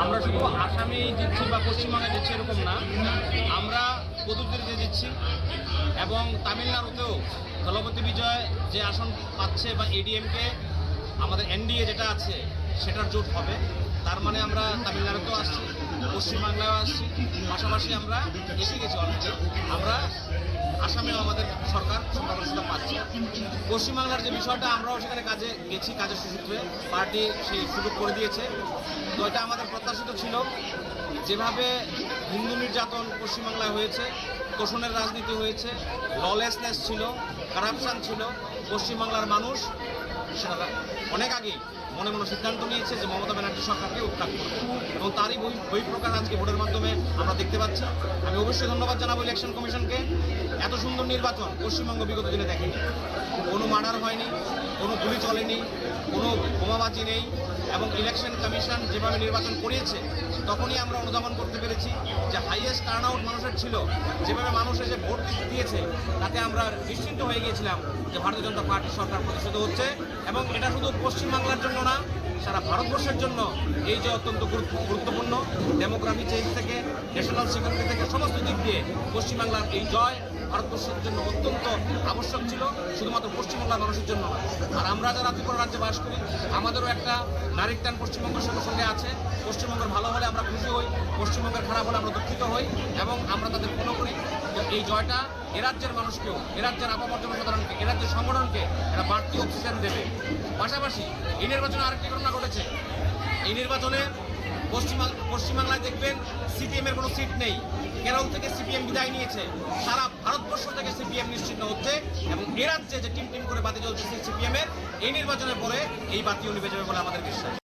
আমরা শুধু আসামে জিতছি বা পশ্চিমবঙ্গে জিতছি এরকম না, আমরা পুদুচেরিতে জিতছি এবং তামিলনাড়ুতেও দলপতি বিজয় যে আসন পাচ্ছে বা এডিএমকে আমাদের এনডিএ যেটা আছে সেটার জোট হবে। তার মানে আমরা তামিলনাড়ুতেও আসছি, পশ্চিমবাংলায়ও আসছি, পাশাপাশি আমরা এসে গেছি অলরেডি। আমরা আসামেও আমাদের সরকার সংখ্যাগরিষ্ঠতা পাচ্ছে। পশ্চিমবাংলার যে বিষয়টা, আমরাও সেখানে কাজে গেছি, কাজের সুসূত্রে পার্টি সেই সুযোগ করে দিয়েছে। তো এটা আমাদের প্রত্যাশিত ছিল। যেভাবে হিন্দু নির্যাতন পশ্চিমবাংলায় হয়েছে, তোষণের রাজনীতি হয়েছে, ললেসনেস ছিল, কারাপশান ছিল, পশ্চিমবাংলার মানুষ সেটা অনেক আগেই মনে মনে সিদ্ধান্ত নিয়েছে যে মমতা ব্যানার্জি সরকারকে উৎখাত করবে, এবং তারই বহিঃপ্রকাশ আজকে ভোটের মাধ্যমে আমরা দেখতে পাচ্ছি। আমি অবশ্যই ধন্যবাদ জানাবো ইলেকশন কমিশনকে। এত সুন্দর নির্বাচন পশ্চিমবঙ্গ বিগত দিনে দেখেনি। কোনো মার্ডার হয়নি, কোনো গুলি চলেনি, কোনো বোমাবাজি নেই, এবং ইলেকশন কমিশন যেভাবে নির্বাচন করিয়েছে তখনই আমরা অনুধাবন করতে পেরেছি যে হাইয়েস্ট টার্ন আউট মানুষের ছিল। যেভাবে মানুষ এসে ভোট দিয়েছে তাতে আমরা নিশ্চিন্ত হয়ে গিয়েছিলাম যে ভারতীয় জনতা পার্টির সরকার প্রতিষ্ঠিত হচ্ছে। এবং এটা শুধু পশ্চিমবাংলার জন্য না, সারা ভারতবর্ষের জন্য এই যে অত্যন্ত গুরুত্বপূর্ণ ডেমোগ্রাফি চেঞ্জ থেকে ন্যাশনাল সিকিউরিটি থেকে সমস্ত দিক দিয়ে পশ্চিমবাংলার এই জয় ভারতবর্ষের জন্য অত্যন্ত আবশ্যক ছিল, শুধুমাত্র পশ্চিমবাংলার মানুষের জন্য না। আর আমরা যারা ত্রিপুরা রাজ্যে বাস করি, আমাদেরও একটা নারীর টান পশ্চিমবঙ্গের সঙ্গে আছে। পশ্চিমবঙ্গের ভালো হলে আমরা খুশি হই, পশ্চিমবঙ্গের খারাপ হলে আমরা দুঃখিত হই, এবং আমরা তাদের ফলো করি। তো এই জয়টা এ রাজ্যের মানুষকেও, এ রাজ্যের আপামর জনসাধারণকে, এ রাজ্যের সংগঠনকে একটা বাড়তি অক্সিজেন দেবে। পাশাপাশি এই নির্বাচনে আরেকটি ঘটনা ঘটেছে। এই নির্বাচনে পশ্চিমবাংলায় দেখবেন সিপিএমের কোনো সিট নেই। কেরল থেকে সিপিএম বিদায় নিয়েছে, সারা ভারতবর্ষ থেকে সিপিএম নিশ্চিন্ন হচ্ছে, এবং এ রাজ্যে যে টিম করে বাতি চলছে সিপিএমের, এই নির্বাচনের পরে এই বাতিও নিভে যাবে বলে আমাদের বিশ্বাস।